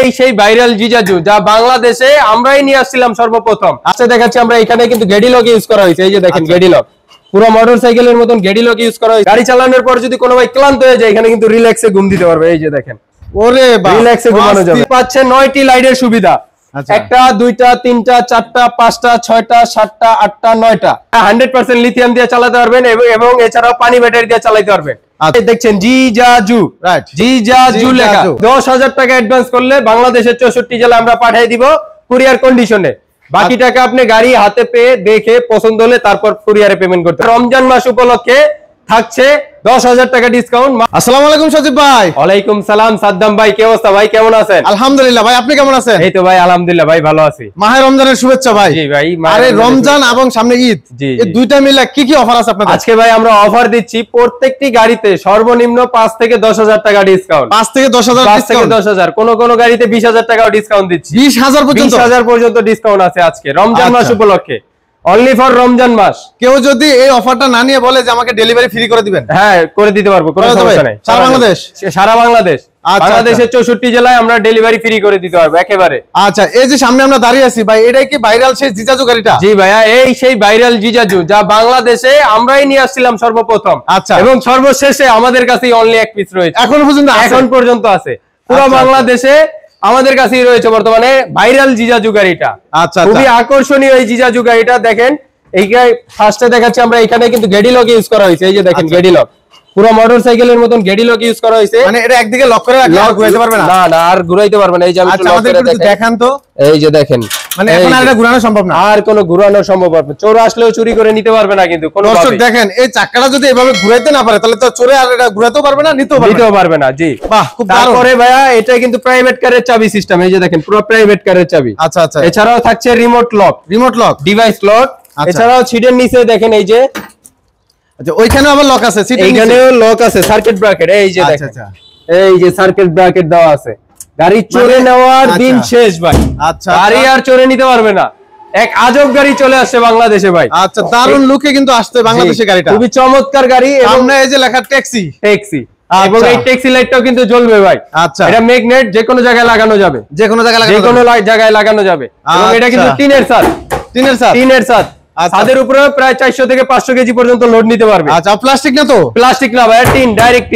এই সেই ভাইরাল জিজাজু যা বাংলাদেশে আমরাই নিয়ে আসছিলাম সর্বপ্রথম। আচ্ছা দেখাচ্ছি আমরা এখানে কিন্তু গেডি লক ইউজ করা হয়েছে। এই যে দেখেন গেডি লক, পুরো মোটরসাইকেলের মতন গেডি লক ইউজ করা হয়েছে। গাড়ি চালানোর পর যদি কোনো ভাই ক্লান্ত হয়ে যায় এখানে কিন্তু রিল্যাক্সে ঘুম দিতে পারবে। এই যে দেখেন, ওরে বাহ, রিল্যাক্সে ঘুমানো যাবে। পাচ্ছে 9টি লাইটের সুবিধা, একটা দুইটা তিনটা চারটা পাঁচটা ছয়টা সাতটা আটটা 9টা। 100% লিথিয়াম দিয়ে চালাতে পারবেন এবং এছাড়াও পানি ব্যাটারি দিয়ে চালাতে পারবেন। দেখছেন জিজাজু, জিজাজু লেখা। 10,000 টাকা অ্যাডভান্স করলে বাংলাদেশের 64 জেলা আমরা পাঠিয়ে দিব কুরিয়ার কন্ডিশনে। বাকি টাকা আপনি গাড়ি হাতে পেয়ে দেখে পছন্দ হলে তারপর কুরিয়ারে পেমেন্ট করতে। রমজান মাস উপলক্ষে থাকছে 10,000 টাকা ডিসকাউন্ট। আসসালামু আলাইকুম সজীব ভাই। ওয়ালাইকুম সালাম সাদ্দাম ভাই, কি অবস্থা ভাই, কেমন আছেন? আলহামদুলিল্লাহ ভাই, আপনি কেমন আছেন? এই তো ভাই আলহামদুলিল্লাহ ভাই, ভালো আছি। মাহে রমজানের শুভেচ্ছা ভাই। জি ভাই, আরে রমজান এবং সামনে ঈদ, এই দুইটা মিলে কি কি অফার আছে আপনাদের? আজকে ভাই আমরা অফার দিচ্ছি প্রত্যেকটি গাড়িতে সর্বনিম্ন 5 থেকে 10,000 টাকা ডিসকাউন্ট। 5 থেকে 10,000 5 থেকে 10,000, কোন গাড়িতে 20,000 টাকাও ডিসকাউন্ট দিচ্ছি। 20,000 পর্যন্ত? 20,000 পর্যন্ত ডিসকাউন্ট আছে আজকে রমজান মাস উপলক্ষে, অনলি ফর রমজান মাস। কেউ যদি এই অফারটা না নিয়ে বলে যে আমাকে ডেলিভারি ফ্রি করে দিবেন, হ্যাঁ করে দিতে পারবো, কোনো সমস্যা নাই। সারা বাংলাদেশ? সারা বাংলাদেশ, বাংলাদেশের 64 জেলায় আমরা ডেলিভারি ফ্রি করে দিতে পারবো একেবারে। আচ্ছা, এই যে সামনে আমরা দাঁড়িয়ে আছি ভাই, এটাই কি ভাইরাল সেই জিজাজু গাড়িটা? জি ভাইয়া, এই সেই ভাইরাল জিজাজু যা বাংলাদেশে আমরাই নিয়ে আসছিলাম সর্বপ্রথম। আচ্ছা, এবং সর্বশেষে আমাদের কাছেই অনলি এক পিস রয়েছে, এখন পর্যন্ত আছে পুরো বাংলাদেশে আমাদের কাছেই রয়েছে বর্তমানে ভাইরাল জিজাজু গাড়িটা। আচ্ছা, খুবই আকর্ষণীয় এই জিজাজু গাড়িটা। দেখেন এইটাই ফার্স্টে দেখাচ্ছি আমরা, এখানে কিন্তু গেডি লক ইউজ করা হয়েছে। এই যে দেখেন গেডি লক, পুরো মোটরসাইকেলের মতন গেডি লক ইউজ করা হয়েছে। মানে এটা একদিকে লক করে রাখলে ঘুরাইতে পারবে না? না আর ঘুরাইতে পারবে না। এই যে আমি একটু লক করে দেখান তো। এই যে দেখেন, মানে এখন আর এটা ঘুরানো সম্ভব না, আর কোনো ঘুরানো সম্ভব না। চোর আসলেও চুরি করে নিতে পারবে না কিন্তু কোনো ভাবে। দর্শক দেখেন, এই চাকাটা যদি এভাবে ঘুরাইতে না পারে তাহলে তো চোরে আর এটা ঘুরাতেও পারবে না, নিতেও পারবে না। জি বাহ, খুব দারুণ। তারপরে ভাইয়া এটা কিন্তু প্রাইভেট কারের চাবি সিস্টেম। এই যে দেখেন পুরো প্রাইভেট কারের চাবি। আচ্ছা আচ্ছা। এছাড়াও থাকছে রিমোট লক ডিভাইস লক। এছাড়াও সিটের নিচে দেখেন এই যে, আচ্ছা ওইখানে আবার লক আছে, সিটের নিচে এইখানেও লক আছে, সার্কিট ব্রেকার। এই যে দেখেন, এই যে সার্কিট ব্রেকার দেওয়া আছে। গাড়ি চোরে নেওয়ার দিন শেষ ভাই। আচ্ছা, গাড়ি আর চোরে নিতে পারবে না। এক আজব গাড়ি চলে আসছে বাংলাদেশে ভাই। আচ্ছা, দারুণ লুকে কিন্তু আসছে বাংলাদেশে গাড়িটা, খুবই চমৎকার গাড়ি। সামনে এই যে লেখা ট্যাক্সি, এবং এই ট্যাক্সি লাইটটাও কিন্তু জ্বলবে ভাই। আচ্ছা, এটা ম্যাগনেট, যে কোনো জায়গায় লাগানো যাবে, যে কোনো জায়গায় লাগানো যাবে। এবং এটা কিন্তু টিনের ছাদ। ছাদের উপরে প্রায় 400 থেকে 500 কেজি পর্যন্ত লোড নিতে পারবে। আচ্ছা, প্লাস্টিক না তো? প্লাস্টিক না ভাই, টিন, ডাইরেক্ট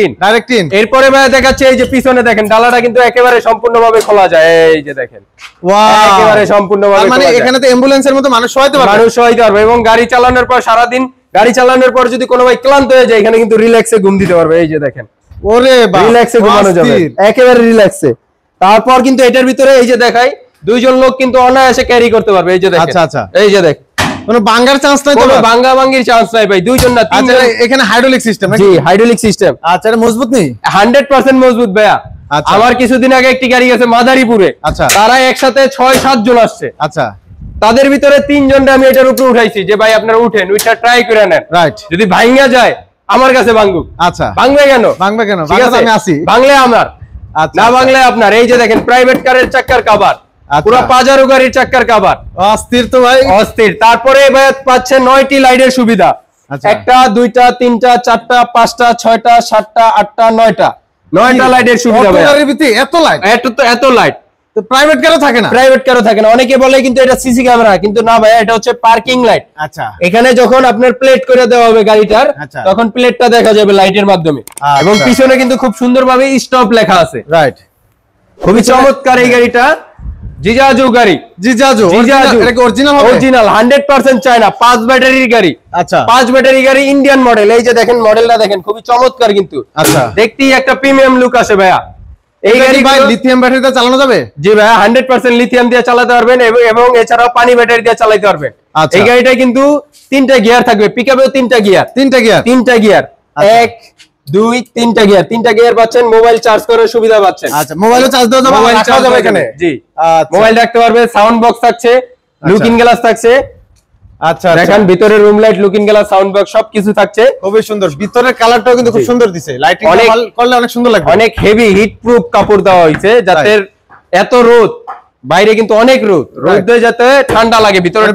টিন। এরপরে ভাই দেখাচ্ছে এই যে পিছনে দেখেন ডালাটা কিন্তু একেবারে সম্পূর্ণভাবে খোলা যায়। এই যে দেখেন, ওয়াও, একেবারে সম্পূর্ণভাবে। মানে এখানে তো অ্যাম্বুলেন্সের মতো মানুষ শোয়াইতে পারবে। এবং গাড়ি চালানোর পর সারাদিন গাড়ি চালানোর পর যদি কোনো ভাই ক্লান্ত হয়ে যায় এখানে কিন্তু রিল্যাক্সে ঘুম দিতে পারবে। এই যে দেখেন, ওরে বাহ, রিল্যাক্সে ঘুমানো যাবে একেবারে রিল্যাক্সে। তারপর কিন্তু এটার ভিতরে এই যে দেখাই, দুইজন লোক কিন্তু অনায়াসে ক্যারি করতে পারবে। এই যে দেখেন, আচ্ছা, এই যে দেখেন, কোনো ভাঙার চান্স নাই, কোনো ভাঙাভাঙির চান্স নাই ভাই। দুইজন না তিনজন। এখানে হাইড্রোলিক সিস্টেম? জি, হাইড্রোলিক সিস্টেম। আচ্ছা, এটা মজবুত নেই? 100% মজবুত ভাইয়া। আমার কিছুদিন আগে একটি গাড়ি গেছে মাদারীপুরে। আচ্ছা, তারা একসাথে 6-7 জন আসছে। আচ্ছা, তাদের ভিতরে 3 জনকে আমি এটার উপরে উঠাইছি যে ভাই আপনারা উঠেন, ওইটা ট্রাই করে নেন। রাইট, যদি ভাঙা যায় আমার কাছে ভাঙুক। আচ্ছা, ভাঙবে কেন? আমি আসি, ভাঙলে আমার, না ভাঙলে আপনার। এই যে দেখেন প্রাইভেট কারের চাক্কার কভার, পুরো পাজারো গাড়ির চাক্কার কভার। অস্থির তো ভাই, অস্থির। তারপরে ভাই পাচ্ছে 9টি লাইটের সুবিধা, একটা দুইটা তিনটা চারটা পাঁচটা ছয়টা সাতটা আটটা 9টা লাইটের সুবিধা। এত লাইট তো প্রাইভেট কারও থাকে না। অনেকে বলে কিন্তু এটা সিসি ক্যামেরা, কিন্তু না ভাই, এটা হচ্ছে পার্কিং লাইট। আচ্ছা, এখানে যখন আপনার প্লেট করে দেওয়া হবে গাড়িটার, তখন প্লেটটা দেখা যাবে লাইটের মাধ্যমে। এবং পিছনে কিন্তু খুব সুন্দরভাবে স্টপ লেখা আছে। রাইট, খুবই চমৎকার এই গাড়িটা। জিজাজু গাড়ি, জিজাজু অরিজিনাল 100% চায়না, 5 ব্যাটারির গাড়ি। আচ্ছা, 5 ব্যাটারি গাড়ি, ইন্ডিয়ান মডেল। এই যে দেখেন মডেলটা দেখেন, খুবই চমৎকার কিন্তু। আচ্ছা, দেখতেই একটা প্রিমিয়াম লুক আসে ভাইয়া। এই গাড়ি ভাই লিথিয়াম ব্যাটারিতে চালানো যাবে? জি ভাইয়া, 100% লিথিয়াম দিয়ে চালাতে পারবেন এবং এছাড়াও পানি ব্যাটারি দিয়ে চালাতে পারবেন। এই গাড়িটা কিন্তু 3টা গিয়ার থাকবে, পিকআপেও 3টা গিয়ার। 3টা গিয়ার, 1 2 3টা গিয়ার। 3টা গিয়ার পাচ্ছেন, মোবাইল চার্জ করার সুবিধা পাচ্ছেন। আচ্ছা, মোবাইলে চার্জ দেওয়া যাবে, মোবাইল চার্জ হবে এখানে। জি, মোবাইল রাখতে পারবে, সাউন্ড বক্স থাকছে, লুকিং গ্লাস থাকছে। আচ্ছা, দেখেন ভিতরে room light, looking glass, sound box সবকিছু থাকছে। খুবই সুন্দর। ভিতরের কালারটাও কিন্তু খুব সুন্দর দিছে, লাইটিং করলে অনেক সুন্দর লাগবে। অনেক হেভি হিট প্রুফ কাপড় দেওয়া হয়েছে, যাতে এত রোদ, বাইরে কিন্তু অনেক রোদে যাতে ঠান্ডা লাগে, ভিতরে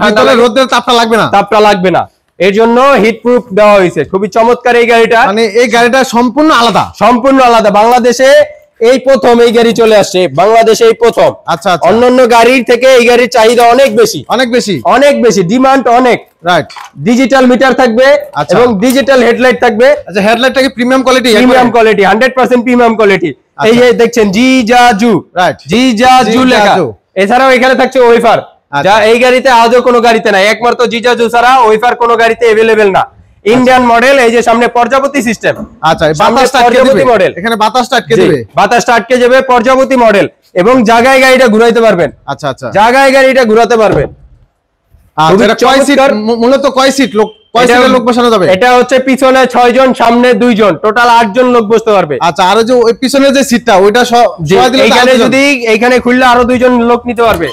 রোদের তাপটা লাগবে না। এর জন্য হিট প্রুফ দেওয়া হয়েছে। খুবই চমৎকার এই গাড়িটা। মানে এই গাড়িটা সম্পূর্ণ আলাদা। বাংলাদেশে এই প্রথম এই গাড়ি চলে আসছে বাংলাদেশে, এই প্রথম। আচ্ছা আচ্ছা, অন্যান্য গাড়ির থেকে এই গাড়ির চাহিদা অনেক বেশি, অনেক বেশি, অনেক বেশি, ডিমান্ড অনেক। রাইট। ডিজিটাল মিটার থাকবে এবং ডিজিটাল হেডলাইট থাকবে। আচ্ছা, হেডলাইটটা কি premium quality? Premium quality, 100% premium quality. এই যে দেখছেন জিজাজু, রাইট, জিজাজু লেখা। এছাড়াও এখানে থাকছে ওয়েফার, যা এই গাড়িতে আজও কোনো গাড়িতে নাই, একমাত্র জিজাজু ছাড়া ওয়েফার কোনো গাড়িতে अवेलेबल না। ইন্ডিয়ান মডেল, এই যে সামনে পর্যাবতী সিস্টেম। আচ্ছা, বাতাসটা আটকে দিবে মডেল, এখানে বাতাসটা আটকে দিবে, বাতাসটা আটকে যাবে, পর্যাবতী মডেল। এবং জায়গায় গাড়িটা ঘুরাইতে পারবেন। আচ্ছা আচ্ছা, জায়গায় গাড়িটা ঘুরাতে পারবেন। এটা কয় সিট, মূলত কয় সিট লোক, কয় সিটের লোক বসানো যাবে? এটা হচ্ছে পিছনে 6 জন, সামনে 2 জন, টোটাল 8 জন লোক বসতে পারবে। আচ্ছা, আর যে ওই পিছনে যে সিটটা ওইটা এইখানে যদি এইখানে খুললে আরো 2 জন লোক নিতে পারবে,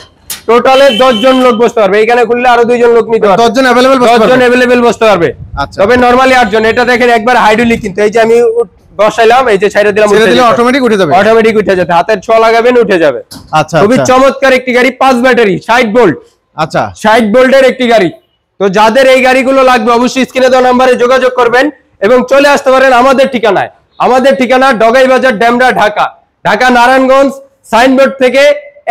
টোটালে 10 জন লোক বসতে পারবে। এখানে খুললে আরো 2 জন লোক নিতে পারবে, 10 জন अवेलेबल বসতে পারবে, 10 জন अवेलेबल বসতে পারবে। আচ্ছা, তবে নরমালি 8 জন। এটা দেখেন একবার হাইড্রোলিক, কিন্তু এই যে আমি বসাইলাম, এই যে ছাইড়া দিলাম, ছেড়ে দিলে অটোমেটিক উঠে যাবে, অটোমেটিক উঠে যাবে, হাতের ছোঁয়া লাগাবেন উঠে যাবে। আচ্ছা, খুবই চমৎকার একটি গাড়ি, 5 ব্যাটারি, 60 ভোল্ট। আচ্ছা, 60 ভোল্টের একটি গাড়ি। তো যাদের এই গাড়িগুলো লাগবে অবশ্যই স্ক্রিনে দেওয়া নম্বরে যোগাযোগ করবেন এবং চলে আসতে পারেন আমাদের ঠিকানায়। আমাদের ঠিকানা ডগাই বাজার, ডেমরা, ঢাকা। ঢাকা নারায়ণগঞ্জ সাইনবোর্ড থেকে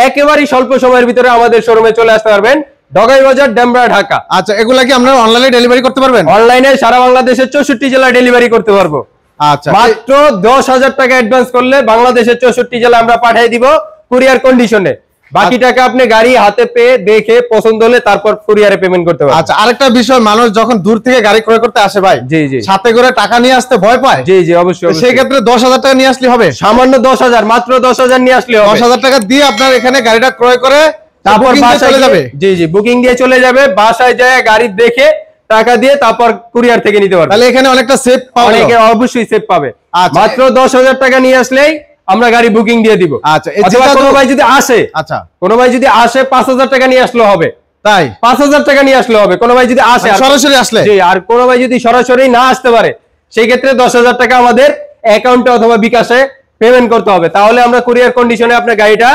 একেবারে স্বল্প সময়ের ভিতরে আমাদের শোরুমে চলে আসতে পারবেন, ডগাই বাজার, ডেমরা, ঢাকা। আচ্ছা, এগুলা কি আপনারা অনলাইনে ডেলিভারি করতে পারবেন? অনলাইনে সারা বাংলাদেশের 64 জেলায় ডেলিভারি করতে পারবো। আচ্ছা, মাত্র 10,000 টাকা অ্যাডভান্স করলে বাংলাদেশের 64 জেলায় আমরা পাঠিয়ে দিব কুরিয়ার কন্ডিশনে। বাকি টাকা আপনি গাড়ি হাতে পেয়ে দেখে পছন্দ হলে তারপর কুরিয়ারে পেমেন্ট করতে পারবেন। আচ্ছা, আরেকটা বিষয়, মানুষ যখন দূর থেকে গাড়ি ক্রয় করতে আসে ভাই, জি জি, সাথে করে টাকা নিয়ে আসতে ভয় পায়। জি জি, অবশ্যই। সেই ক্ষেত্রে 10,000 টাকা নিয়ে আসলে হবে? সামান্য 10,000, মাত্র 10,000 নিয়ে আসলে হবে। 10,000 টাকা দিয়ে আপনার এখানে গাড়িটা ক্রয় করে তারপর বাসায় চলে যাবে। জি জি, বুকিং দিয়ে চলে যাবে, বাসায় যায় গাড়ি দেখে টাকা দিয়ে তারপর কুরিয়ার থেকে নিতে পারবে। তাহলে এখানে অনেকটা সেফ পাবে, অনেকে অবশ্যই সেভ পাবে। আচ্ছা, মাত্র 10,000 টাকা নিয়ে আসলেই আমরা গাড়ি বুকিং দিয়ে দিব। আচ্ছা, অথবা কোনো ভাই যদি আসে, আচ্ছা, কোনো ভাই যদি আসে 5,000 টাকা নিয়ে আসলে হবে। তাই 5,000 টাকা নিয়ে আসলে হবে কোনো ভাই যদি আসে, সরাসরি আসলে। জি, আর কোনো ভাই যদি সরাসরি না আসতে পারে, সেই ক্ষেত্রে 10,000 টাকা আমাদের অ্যাকাউন্টে অথবা বিকাশে পেমেন্ট করতে হবে। তাহলে আমরা কুরিয়ার কন্ডিশনে আপনার গাড়িটা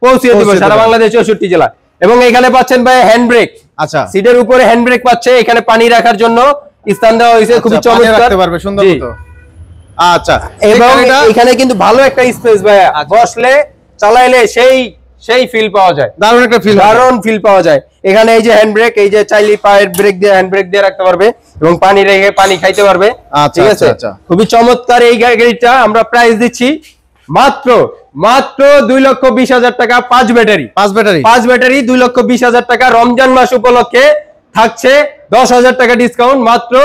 পৌঁছে দেব সারা বাংলাদেশ 64 জেলা। এবং এখানে পাচ্ছেন ভাই হ্যান্ড ব্রেক। আচ্ছা, সিটের উপরে হ্যান্ড ব্রেক পাচ্ছে, এখানে পানি রাখার জন্য স্থান দেওয়া হয়েছে, খুবই চমৎকার রাখতে পারবে সুন্দর মতো। আচ্ছা, এবং এখানে কিন্তু ভালো একটা স্পেস ভাইয়া, বসলে চালাইলে সেই ফিল পাওয়া যায়, দারুণ একটা ফিল, দারুণ ফিল পাওয়া যায়। এখানে এই যে হ্যান্ড ব্রেক, এই যে চাইলে পায়ের ব্রেক দিয়ে হ্যান্ড ব্রেক দিয়ে রাখতে পারবে এবং পানি রেখে পানি খাইতে পারবে। ঠিক আছে, খুবই চমৎকার এই গাড়িটা। আমরা প্রাইস দিচ্ছি মাত্র 2,20,000 টাকা, 5 ব্যাটারি 5 ব্যাটারি 2,20,000 টাকা। রমজান মাস উপলক্ষে থাকছে 10,000 টাকা ডিসকাউন্ট, মাত্র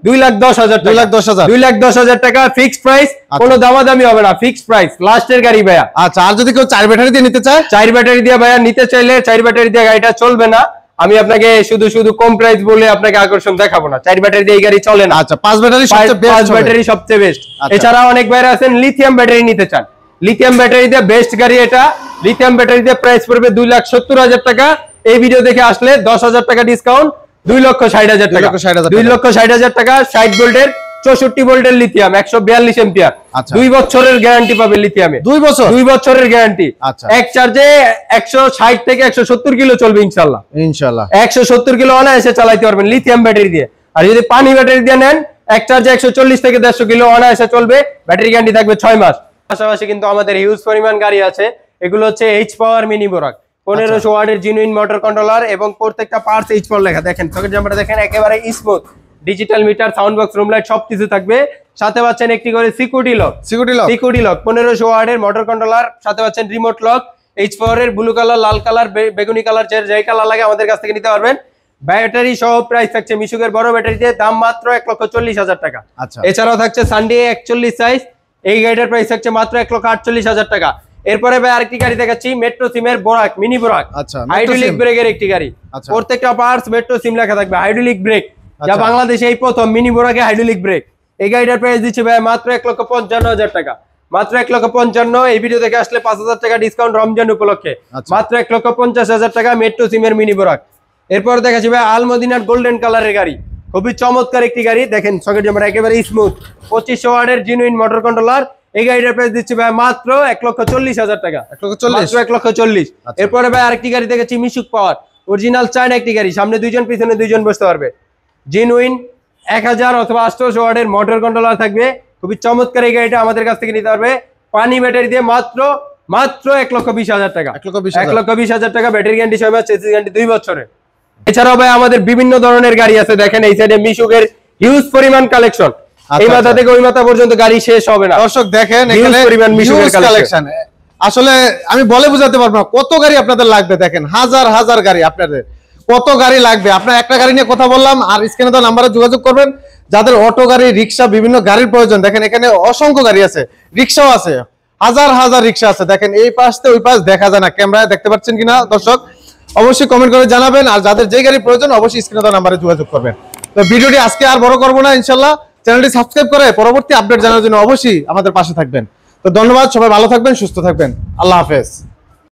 2,10,000 টাকা। 2,10,000 টাকা ফিক্সড প্রাইস, কোনো দামাদামি হবে না, ফিক্সড প্রাইস, লাস্টের গাড়ি ভাইয়া। আচ্ছা, আর যদি কেউ 4 ব্যাটারি দিয়ে নিতে চায়? 4 ব্যাটারি দিয়ে ভাইয়া নিতে চাইলে 4 ব্যাটারি দিয়ে গাড়িটা চলবে না। আমি আপনাকে শুধু কম প্রাইস বলে আপনাকে আকর্ষণ দেখাবো না, 4 ব্যাটারি দিয়ে এই গাড়ি চলে না। আচ্ছা, 5 ব্যাটারি সবচেয়ে বেস্ট, 5 ব্যাটারি সবচেয়ে বেস্ট। এছাড়া অনেক ভাইরা আছেন লিথিয়াম ব্যাটারি নিতে চান, লিথিয়াম ব্যাটারি দিয়ে বেস্ট গাড়ি এটা। লিথিয়াম ব্যাটারি দিয়ে প্রাইস পড়বে 2,70,000 টাকা। এই ভিডিও দেখে আসলে 10,000 টাকা ডিসকাউন্ট, 2,60,000 টাকা। 2,60,000 টাকা, 60 ভোল্টের 64 ভোল্টের লিথিয়াম, 142 এম্পিয়ার। 2 বছরের গ্যারান্টি পাবে লিথিয়ামে, 2 বছরের গ্যারান্টি। এক চার্জে 160 থেকে 170 কিলো চলবে ইনশাআল্লাহ। 170 কিলো অনায়াসে চালাইতে পারবেন লিথিয়াম ব্যাটারি দিয়ে। আর যদি পানি ব্যাটারি দিয়ে নেন, এক চার্জে 140 থেকে 150 কিলো অনায়াসে চলবে, ব্যাটারি গ্যারান্টি থাকবে 6 মাস। পাশাপাশি কিন্তু আমাদের হিউজ পরিমাণ গাড়ি আছে। এগুলো হচ্ছে এইচ পাওয়ার মিনি বোরাক, 1500 ওয়াটের জিনুইন মোটর কন্ট্রোলার এবং প্রত্যেকটা পার্টস এইচ পাওয়ার লেখা। দেখেন সকেট জাম্পারটা দেখেন, একেবারে smooth, digital meter, sound box, room light সবকিছু থাকবে। সাথে পাচ্ছেন একটি করে সিকিউরিটি লক, 1500 ওয়াটের মোটর কন্ট্রোলার, সাথে পাচ্ছেন রিমোট লক। এইচ পাওয়ার এর ব্লু কালার, লাল কালার, বেগুনি কালার, যে কালার লাগে আমাদের কাছ থেকে নিতে পারবেন। ব্যাটারি সহ প্রাইস থাকছে মিশুকের বড় ব্যাটারিতে দাম মাত্র 1,40,000 টাকা। এছাড়াও থাকছে সানডে 41 সাইজ, এই গাড়িটার প্রাইস থাকছে মাত্র 1,48,000 টাকা। এরপরে ভাই আরেকটি গাড়ি দেখাচ্ছি, মেট্রো সিমের বোরাক, মিনি বোরাক, হাইড্রোলিক ব্রেকের একটি গাড়ি। প্রত্যেকটা পার্টস মেট্রো সিম লেখা থাকবে, হাইড্রোলিক ব্রেক, যা বাংলাদেশে এই প্রথম মিনি বোরাকে হাইড্রোলিক ব্রেক। এই গাড়িটার প্রাইস দিচ্ছে ভাই মাত্র 1,55,000 টাকা, মাত্র 1,55,000। এই ভিডিও থেকে আসলে 5,000 টাকা ডিসকাউন্ট রমজান উপলক্ষে, মাত্র 1,50,000 টাকা মেট্রো সিমের মিনি বোরাক। এরপর দেখাচ্ছি ভাই আলমদিনার গোল্ডেন কালারের গাড়ি, খুবই চমৎকার একটি গাড়ি। দেখেন সকেট জাম্পার একেবারে স্মুথ, 2500 ওয়াটের জিনুইন মোটর কন্ট্রোলার। এই গাড়িটার প্রাইস দিচ্ছে ভাই মাত্র 1,40,000 টাকা, 1,40,000। এরপরে ভাই আরেকটি গাড়ি দেখেছি, মিশুক পাওয়ার, অরিজিনাল চায়না একটি গাড়ি, সামনে 2 জন পিছনে 2 জন বসতে পারবে। জিনুইন 1000 অথবা 800 ওয়াটের মোটর কন্ট্রোলার থাকবে, খুবই চমৎকার। এই গাড়িটা আমাদের কাছ থেকে নিতে পারবে পানি ব্যাটারি দিয়ে মাত্র 1,20,000 টাকা। 1,20,000 টাকা ব্যাটারি গ্যারান্টি 6 মাস, চেসিস গ্যারান্টি 2 বছরের। এছাড়াও ভাই আমাদের বিভিন্ন ধরনের গাড়ি আছে, দেখেন এই সাইডে মিশুকের হিউজ পরিমাণ কালেকশন, এই মাথা থেকে ওই মাথা পর্যন্ত গাড়ি শেষ হবে না। দর্শক দেখেন এখানে পরিমাণ মিশুকের কালেকশন, আসলে আমি বলে বোঝাতে পারবো না কত গাড়ি আপনাদের লাগবে। দেখেন হাজার হাজার গাড়ি, আপনাদের কত গাড়ি লাগবে। আপনার একটা গাড়ি নিয়ে কথা বললাম, আর স্ক্রিনে দেওয়া নাম্বারে যোগাযোগ করবেন যাদের অটো গাড়ি, রিক্সা, বিভিন্ন গাড়ির প্রয়োজন। দেখেন এখানে অসংখ্য গাড়ি আছে, রিক্সাও আছে, হাজার হাজার রিক্সা আছে। দেখেন এই পাশ থেকে ওই পাশ দেখা যায় না, ক্যামেরায় দেখতে পাচ্ছেন কিনা দর্শক অবশ্যই কমেন্ট করে জানাবেন। আর যাদের যে গাড়ি প্রয়োজন অবশ্যই স্ক্রিনে দেওয়া নাম্বারে যোগাযোগ করবেন। তো ভিডিওটি আজকে আর বড় করবো না, ইনশাল্লাহ চ্যানেলটি সাবস্ক্রাইব করে পরবর্তী আপডেট জানার জন্য অবশ্যই আমাদের পাশে থাকবেন। তো ধন্যবাদ, সবাই ভালো থাকবেন, সুস্থ থাকবেন, আল্লাহ হাফেজ।